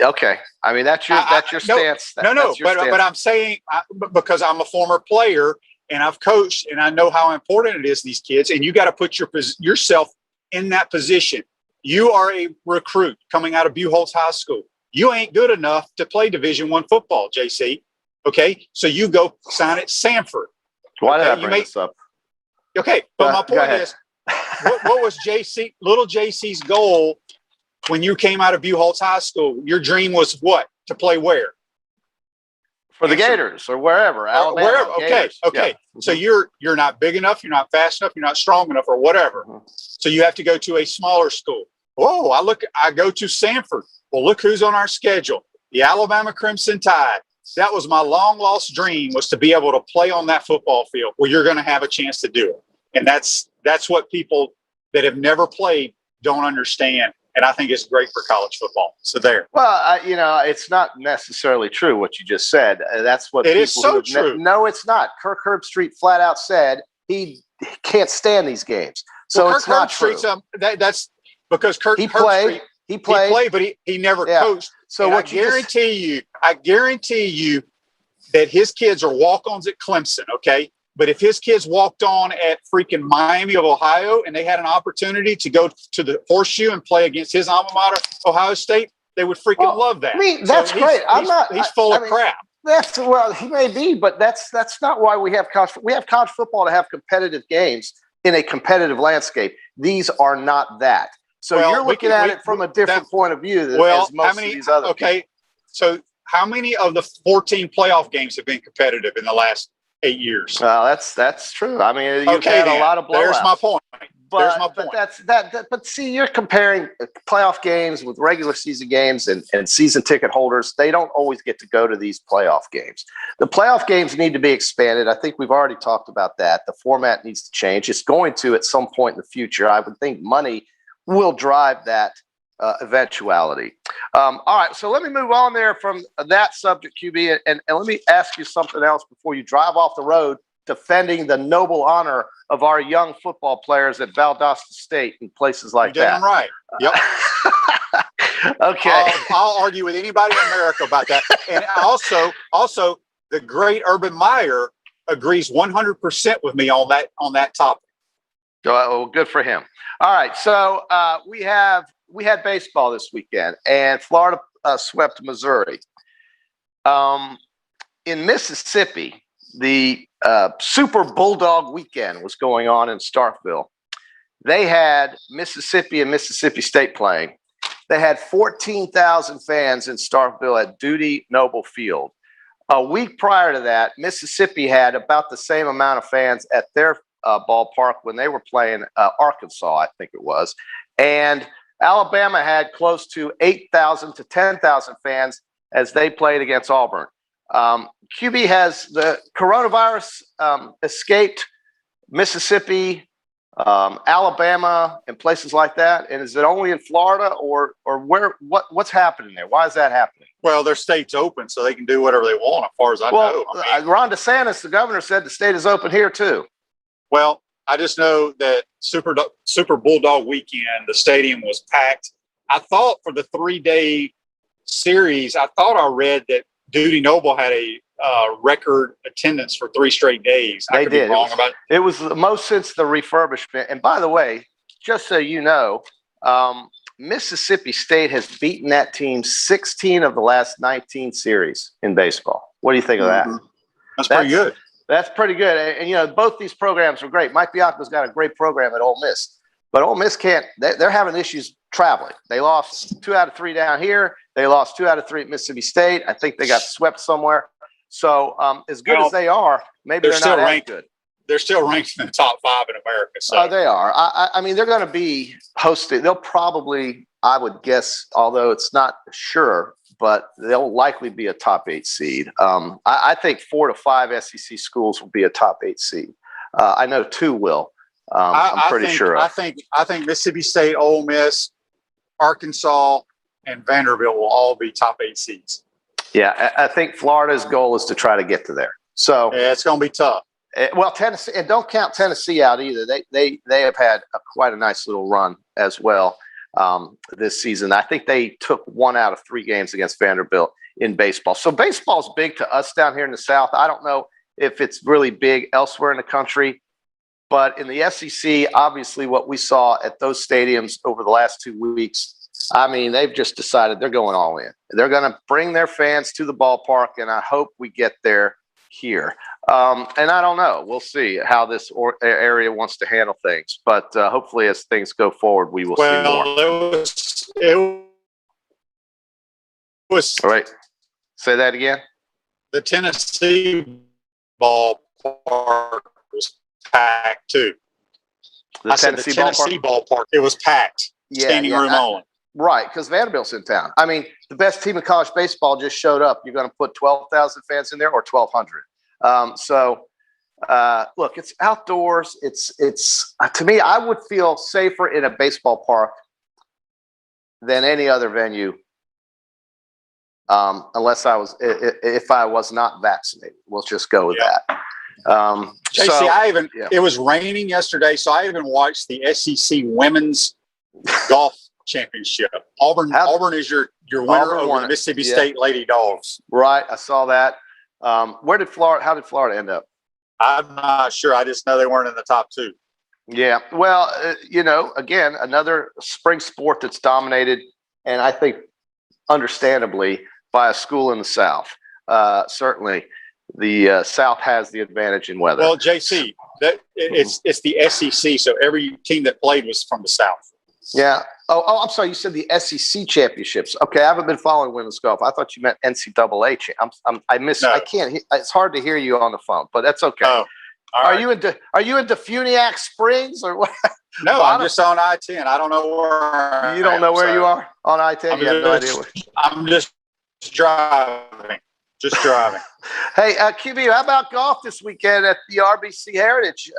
okay. I mean, that's your stance. But I'm saying, because I'm a former player and I've coached, and I know how important it is to these kids. And you got to put yourself in that position. You are a recruit coming out of Buchholz High School. You ain't good enough to play Division I football, JC. Okay, so you go sign at Sanford. Why did I bring this up? Okay, but my point is, what was little JC's goal when you came out of Buchholz High School? Your dream was what? To play where? For the Gators or wherever, Alabama. Wherever. Okay. Yeah. So you're not big enough, you're not fast enough, you're not strong enough, or whatever. So you have to go to a smaller school. Whoa! I go to Sanford. Well, look who's on our schedule: the Alabama Crimson Tide. That was my long lost dream, was to be able to play on that football field where you're going to have a chance to do it. And that's what people that have never played don't understand. And I think it's great for college football. So there. Well, it's not necessarily true what you just said. That's what it is so true. No, it's not. Kirk Herbstreit flat out said he can't stand these games. So it's not true. That's because Kirk He played, but he never coached. So and what I guarantee you that his kids are walk-ons at Clemson. Okay. But if his kids walked on at freaking Miami of Ohio and they had an opportunity to go to the Horseshoe and play against his alma mater, Ohio State, they would freaking love that. I mean, that's great. He's full of crap. He may be, but that's not why we have college. We have college football to have competitive games in a competitive landscape. These are not that. So you're looking at it from a different point of view than as most of these other people. So how many of the 14 playoff games have been competitive in the last 8 years? Well, that's true. I mean, you've had a lot of blowouts. There's my point. But see, you're comparing playoff games with regular season games and season ticket holders. They don't always get to go to these playoff games. The playoff games need to be expanded. I think we've already talked about that. The format needs to change. It's going to at some point in the future. I would think money will drive that eventuality. All right, so let me move on there from that subject, QB, and let me ask you something else before you drive off the road, defending the noble honor of our young football players at Valdosta State and places like that. Damn right. Yep. Okay. I'll argue with anybody in America about that. And also, the great Urban Meyer agrees 100% with me on that topic. Well, good for him. All right, so we had baseball this weekend, and Florida swept Missouri. In Mississippi, the Super Bulldog weekend was going on in Starkville. They had Mississippi and Mississippi State playing. They had 14,000 fans in Starkville at Duty Noble Field. A week prior to that, Mississippi had about the same amount of fans at their ballpark when they were playing Arkansas, I think it was. And Alabama had close to 8,000 to 10,000 fans as they played against Auburn. QB, has the coronavirus escaped Mississippi, Alabama, and places like that? And is it only in Florida, or where? What's happening there? Why is that happening? Well, their state's open, so they can do whatever they want, as far as I know. Ron DeSantis, the governor, said the state is open here too. Well, I just know that Super Bulldog weekend, the stadium was packed. I thought for the 3-day series, I read that Duty Noble had a record attendance for 3 straight days. I could be wrong about it. It was the most since the refurbishment. And by the way, just so you know, Mississippi State has beaten that team 16 of the last 19 series in baseball. What do you think of that? That's pretty good. That's pretty good. And both these programs are great. Mike Bianco's got a great program at Ole Miss. But Ole Miss can't – they're having issues traveling. They lost 2 out of 3 down here. They lost 2 out of 3 at Mississippi State. I think they got swept somewhere. So as good as they are, maybe they're not as good. They're still ranked in the top 5 in America. So. They are. I mean, they're going to be hosted. They'll probably, I would guess, although it's not sure, but they'll likely be a top 8 seed. I think 4 to 5 SEC schools will be a top 8 seed. I know 2 will. I'm pretty sure. I think Mississippi State, Ole Miss, Arkansas, and Vanderbilt will all be top 8 seeds. Yeah, I think Florida's goal is to try to get to there. So yeah, it's going to be tough. Well, Tennessee, and don't count Tennessee out either. They have had quite a nice little run as well this season. I think they took 1 out of 3 games against Vanderbilt in baseball. So baseball's big to us down here in the South. I don't know if it's really big elsewhere in the country. But in the SEC, obviously what we saw at those stadiums over the last 2 weeks, I mean, they've just decided they're going all in. They're going to bring their fans to the ballpark, and I hope we get there here. And I don't know. We'll see how this area wants to handle things. But hopefully as things go forward, we will see more. It was All right. Say that again. The Tennessee ballpark was packed too. The Tennessee ballpark. It was packed. Standing room only. Right, because Vanderbilt's in town. I mean, the best team in college baseball just showed up. You're going to put 12,000 fans in there or 1,200. Look, it's outdoors. It's to me, I would feel safer in a baseball park than any other venue, unless if I was not vaccinated. We'll just go with that. JC, it was raining yesterday, so I even watched the SEC women's golf championship. Auburn is your winner over the Mississippi State Lady Dogs. Right, I saw that. How did Florida end up? I'm not sure. I just know they weren't in the top two. Yeah, well, again, another spring sport that's dominated, and I think understandably, by a school in the South. Certainly, the South has the advantage in weather. Well, JC, it's the SEC, so every team that played was from the South. Yeah. Oh, I'm sorry. You said the SEC championships. Okay, I haven't been following women's golf. I thought you meant NCAA. I missed. No. I can't. It's hard to hear you on the phone, but that's okay. Oh, are you in Defuniak Springs or what? No, I'm just on I-10. I don't know where. You don't know where you are on I-10. You have no idea where. I'm just driving. Hey, QB, how about golf this weekend at the RBC Heritage?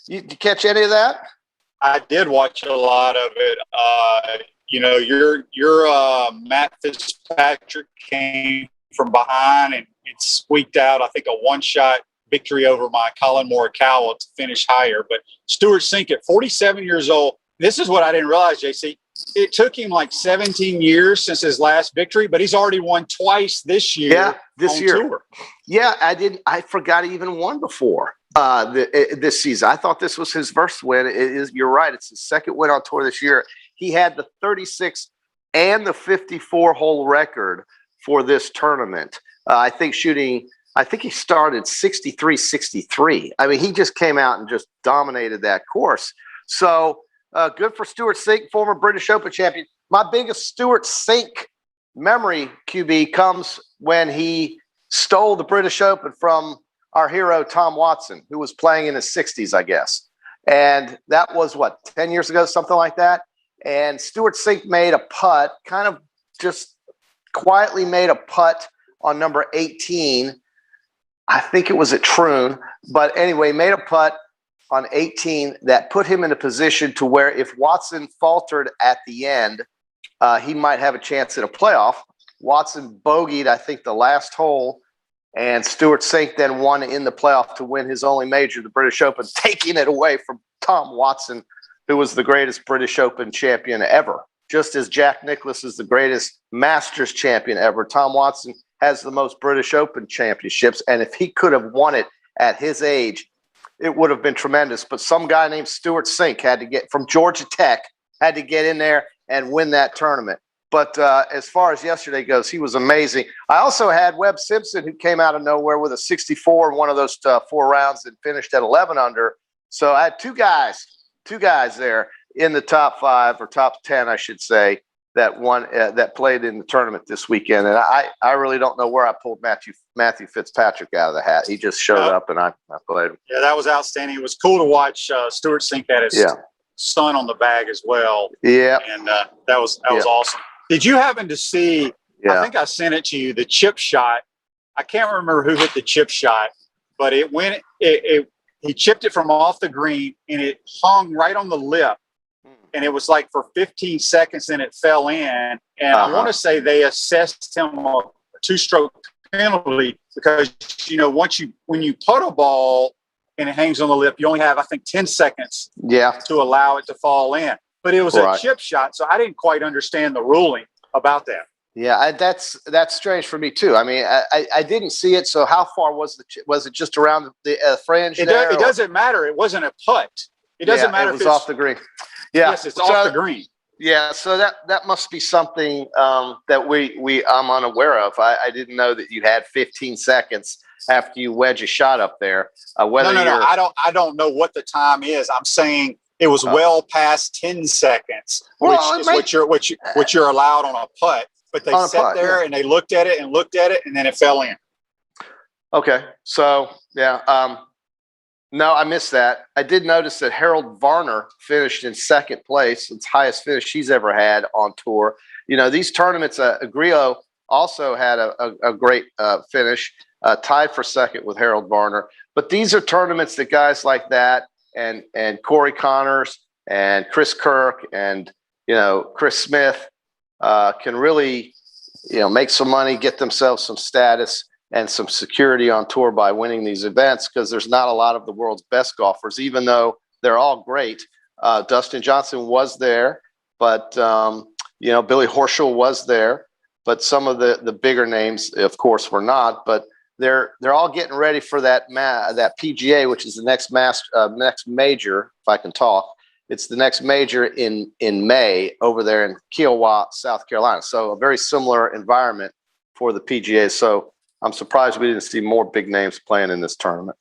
You catch any of that? I did watch a lot of it. Your Matt Fitzpatrick came from behind and squeaked out, I think, a one-shot victory over my Colin Morikawa to finish higher. But Stuart Sink at 47 years old, this is what I didn't realize, JC. It took him like 17 years since his last victory, but he's already won twice this year. Yeah, this year. Tour. Yeah, I forgot he even won before. This season. I thought this was his first win. You're right. It's his second win on tour this year. He had the 36 and the 54 hole record for this tournament. I think he started 63-63. I mean, he just came out and just dominated that course. So good for Stuart Sink, former British Open champion. My biggest Stuart Sink memory, QB, comes when he stole the British Open from our hero, Tom Watson, who was playing in his 60s, I guess. And that was, 10 years ago, something like that? And Stuart Sink made a putt, kind of just quietly made a putt on number 18. I think it was at Troon. But anyway, made a putt on 18 that put him in a position to where if Watson faltered at the end, he might have a chance at a playoff. Watson bogeyed, I think, the last hole. And Stuart Sink then won in the playoff to win his only major, the British Open, taking it away from Tom Watson, who was the greatest British Open champion ever. Just as Jack Nicklaus is the greatest Masters champion ever, Tom Watson has the most British Open championships. And if he could have won it at his age, it would have been tremendous. But some guy named Stuart Sink from Georgia Tech had to get in there and win that tournament. But as far as yesterday goes, he was amazing. I also had Webb Simpson, who came out of nowhere with a 64 in one of those 4 rounds and finished at 11 under. So I had two guys there in the top 5 or top 10, I should say, that played in the tournament this weekend. And I really don't know where I pulled Matthew Fitzpatrick out of the hat. He just showed up and I played him. Yeah, that was outstanding. It was cool to watch Stuart Sink had his son on the bag as well. Yeah. And that was awesome. Did you happen to see, I think I sent it to you, the chip shot. I can't remember who hit the chip shot, but he chipped it from off the green and it hung right on the lip. And it was like for 15 seconds and it fell in. And I want to say they assessed him a 2-stroke penalty because, when you putt a ball and it hangs on the lip, you only have, I think, 10 seconds to allow it to fall in. But it was a chip shot, so I didn't quite understand the ruling about that. Yeah, that's strange for me too. I mean, I didn't see it. So how far was it just around the fringe? It doesn't matter. It wasn't a putt. It doesn't matter it was if it's off the green. Yeah, yes, it's off the green. Yeah, so that must be something that I'm unaware of. I didn't know that you had 15 seconds after you wedge a shot up there. No. I don't know what the time is. I'm saying it was well past 10 seconds, which is what you're allowed on a putt. But they sat there and they looked at it, and then it fell in. Okay, so yeah, no, I missed that. I did notice that Harold Varner finished in second place. It's highest finish he's ever had on tour. You know, these tournaments, Grillo also had a great finish, tied for second with Harold Varner. But these are tournaments that guys like that and Corey Connors and Chris Kirk and, Chris Smith can really, make some money, get themselves some status and some security on tour by winning these events, because there's not a lot of the world's best golfers, even though they're all great. Dustin Johnson was there, but, Billy Horschel was there, but some of the bigger names, of course, were not. But they're all getting ready for that PGA, which is the next next major, if I can talk. It's the next major in May over there in Kiowa, South Carolina. So a very similar environment for the PGA. So I'm surprised we didn't see more big names playing in this tournament.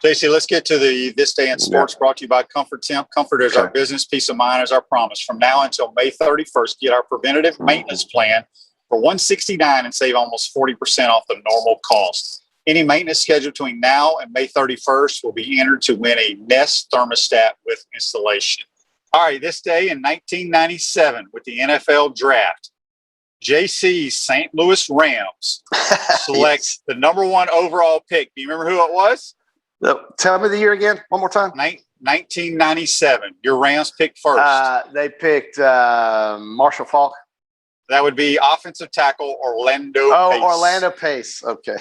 JC, let's get to This Day in Sports, brought to you by Comfort Temp. Comfort is our business, peace of mind is our promise. From now until May 31st, get our preventative maintenance plan for $169 and save almost 40% off the normal cost. Any maintenance scheduled between now and May 31st will be entered to win a Nest thermostat with installation. All right, this day in 1997 with the NFL Draft, JC's St. Louis Rams select the number 1 overall pick. Do you remember who it was? Tell me the year again, one more time. 1997. Your Rams picked first. They picked Marshall Faulk. That would be offensive tackle Orlando Pace. Orlando Pace. Okay.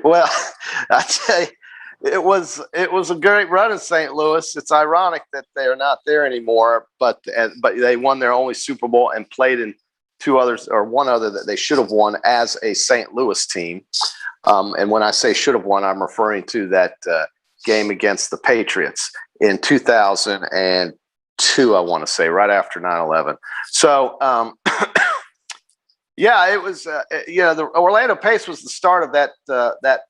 Well, I tell you, it was a great run in St. Louis. It's ironic that they are not there anymore, but they won their only Super Bowl and played in one other that they should have won as a St. Louis team. And when I say should have won, I'm referring to that game against the Patriots in 2002, I want to say, right after 9/11. So, yeah, it was, the Orlando Pace was the start of that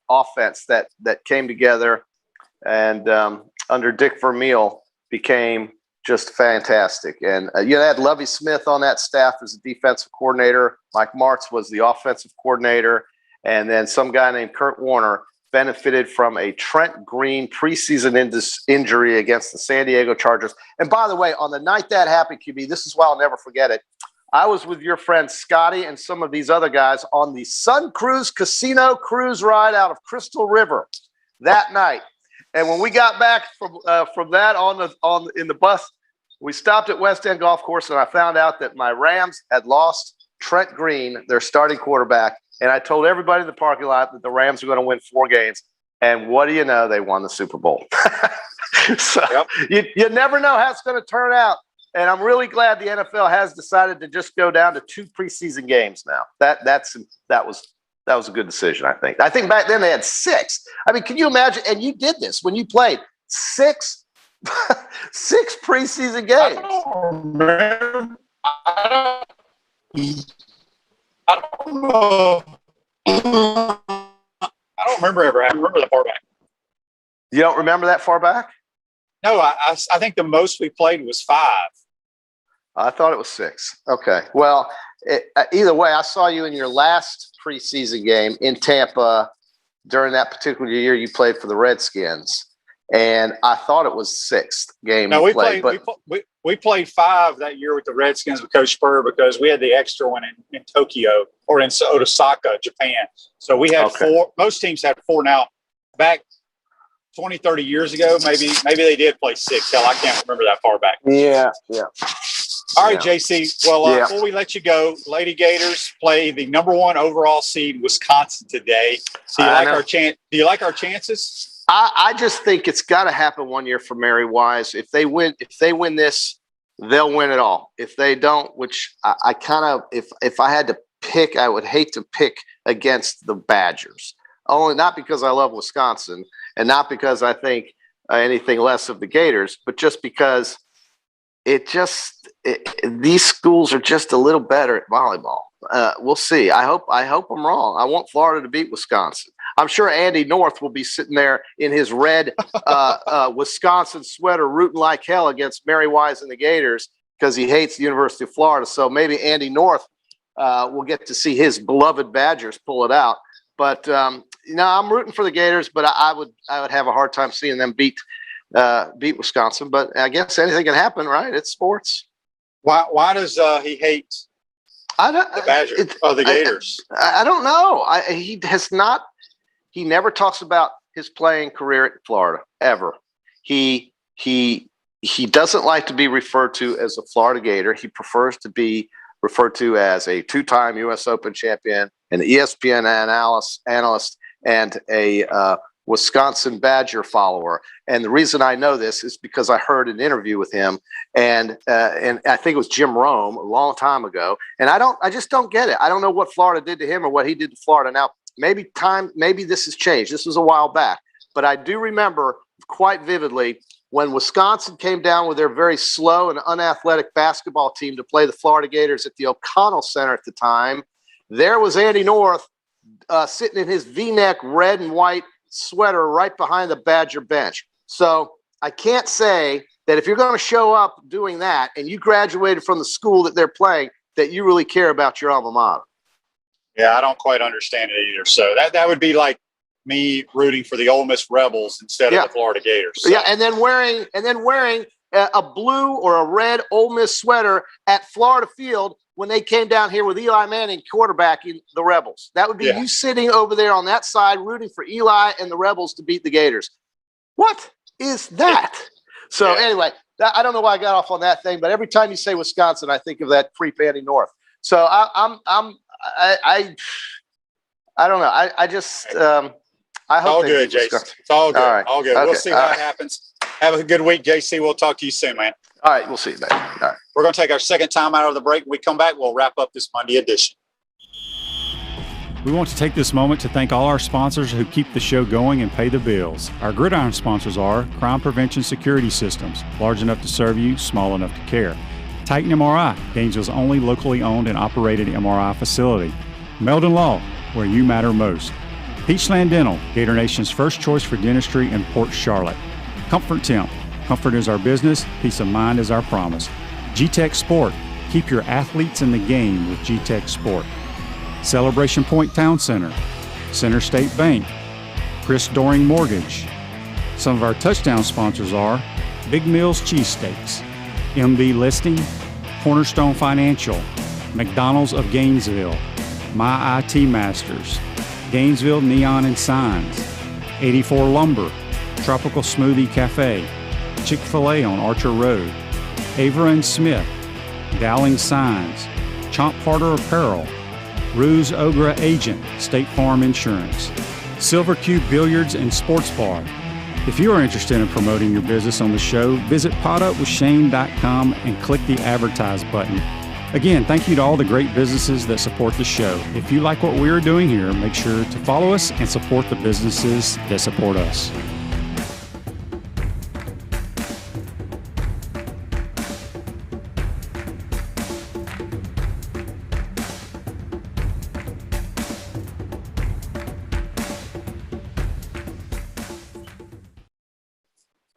offense that came together, and under Dick Vermeil became just fantastic. And, they had Lovie Smith on that staff as a defensive coordinator. Mike Martz was the offensive coordinator. And then some guy named Kurt Warner benefited from a Trent Green preseason injury against the San Diego Chargers. And by the way, on the night that happened, QB, this is why I'll never forget it. I was with your friend Scotty and some of these other guys on the Sun Cruise Casino cruise ride out of Crystal River that night. And when we got back from that in the bus, we stopped at West End Golf Course, and I found out that my Rams had lost Trent Green, their starting quarterback. And I told everybody in the parking lot that the Rams were going to win 4 games. And what do you know? They won the Super Bowl. So you never know how it's going to turn out. And I'm really glad the NFL has decided to just go down to 2 preseason games now. That was a good decision, I think. I think back then they had 6. I mean, can you imagine? And you did this when you played 6 preseason games. I don't remember ever. I remember that far back. You don't remember that far back? No, I think the most we played was 5. I thought it was 6. Okay. Well, either way, I saw you in your last preseason game in Tampa during that particular year you played for the Redskins, and I thought it was 6th game. No, we played 5 that year with the Redskins with Coach Spur because we had the extra one in Tokyo or in Osaka, Japan. So we had 4. Most teams had 4 now. Back 20, 30 years ago, maybe they did play 6. Hell, I can't remember that far back. Yeah. All right, JC. Well, before we let you go, Lady Gators play the number 1 overall seed Wisconsin today. So do you like our chances? I just think it's got to happen one year for Mary Wise. If they win this they'll win it all. If they don't, which I kind of, if I had to pick, I would hate to pick against the Badgers. Only not because I love Wisconsin and not because I think anything less of the Gators, but just because these schools are just a little better at volleyball. We'll see. I hope I'm wrong. I want Florida to beat Wisconsin. I'm sure Andy North will be sitting there in his red Wisconsin sweater rooting like hell against Mary Wise and the Gators because he hates the University of Florida. So maybe Andy North will get to see his beloved Badgers pull it out. But I'm rooting for the Gators, but I would have a hard time seeing them beat Wisconsin. But I guess anything can happen, right? It's sports. Why does he hate the Badgers or the Gators? I don't know. He has not. He never talks about his playing career at Florida ever. He doesn't like to be referred to as a Florida Gator. He prefers to be referred to as a two-time U.S. Open champion, an ESPN analyst, and a Wisconsin Badger follower. And the reason I know this is because I heard an interview with him, and I think it was Jim Rome a long time ago. And I just don't get it. I don't know what Florida did to him or what he did to Florida. Now, maybe this has changed. This was a while back, but I do remember quite vividly when Wisconsin came down with their very slow and unathletic basketball team to play the Florida Gators at the O'Connell Center at the time. There was Andy North sitting in his V-neck red and white sweater right behind the Badger bench. So I can't say that if you're going to show up doing that and you graduated from the school that they're playing, that you really care about your alma mater. Yeah, I don't quite understand it either. So that would be like me rooting for the Ole Miss Rebels instead of the Florida Gators. So. Yeah, and then wearing a blue or a red Ole Miss sweater at Florida Field when they came down here with Eli Manning quarterbacking the Rebels. That would be you sitting over there on that side rooting for Eli and the Rebels to beat the Gators. What is that? So anyway, I don't know why I got off on that thing, but every time you say Wisconsin, I think of that creep Andy North. So I don't know. I just I hope all good, Jason. It's all good. All good. Okay. We'll see what happens. Have a good week, JC. We'll talk to you soon, man. All right, we'll see you, man. All right. We're going to take our second time out of the break. When we come back, we'll wrap up this Monday edition. We want to take this moment to thank all our sponsors who keep the show going and pay the bills. Our gridiron sponsors are Crime Prevention Security Systems, large enough to serve you, small enough to care. Titan MRI, Gainesville's only locally owned and operated MRI facility. Meldon Law, where you matter most. Peachland Dental, Gator Nation's first choice for dentistry in Port Charlotte. Comfort Temp, comfort is our business, peace of mind is our promise. G-Tech Sport, keep your athletes in the game with G-Tech Sport. Celebration Point Town Center, Center State Bank, Chris Doring Mortgage. Some of our touchdown sponsors are Big Mills Cheesesteaks, MB Listing, Cornerstone Financial, McDonald's of Gainesville, My IT Masters, Gainesville Neon and Signs, 84 Lumber, Tropical Smoothie Cafe, Chick-fil-A on Archer Road, Avera and Smith, Dowling Signs, Chomp Harder Apparel, Ruse Ogra Agent, State Farm Insurance, Silver Cube Billiards and Sports Bar. If you are interested in promoting your business on the show, visit potupwithshane.com and click the Advertise button. Again, thank you to all the great businesses that support the show. If you like what we are doing here, make sure to follow us and support the businesses that support us.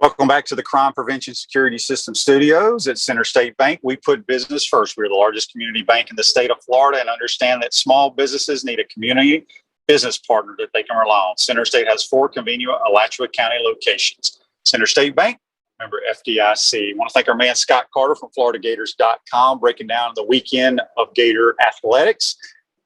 Welcome back to the Crime Prevention Security System Studios at Center State Bank. We put business first. We're the largest community bank in the state of Florida and understand that small businesses need a community business partner that they can rely on. Center State has 4 convenient Alachua County locations. Center State Bank, member FDIC. I want to thank our man Scott Carter from FloridaGators.com breaking down the weekend of Gator athletics.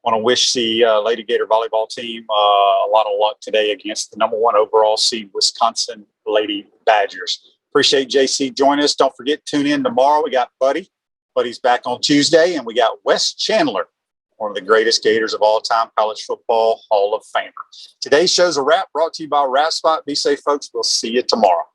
I want to wish the Lady Gator volleyball team a lot of luck today against the #1 overall seed Wisconsin Lady Badgers. Appreciate JC joining us. Don't forget, tune in tomorrow. We got Buddy. Buddy's back on Tuesday, and we got Wes Chandler, one of the greatest Gators of all time, college football Hall of Famer. Today's show's a wrap, brought to you by Wrap Spot. Be safe, folks. We'll see you tomorrow.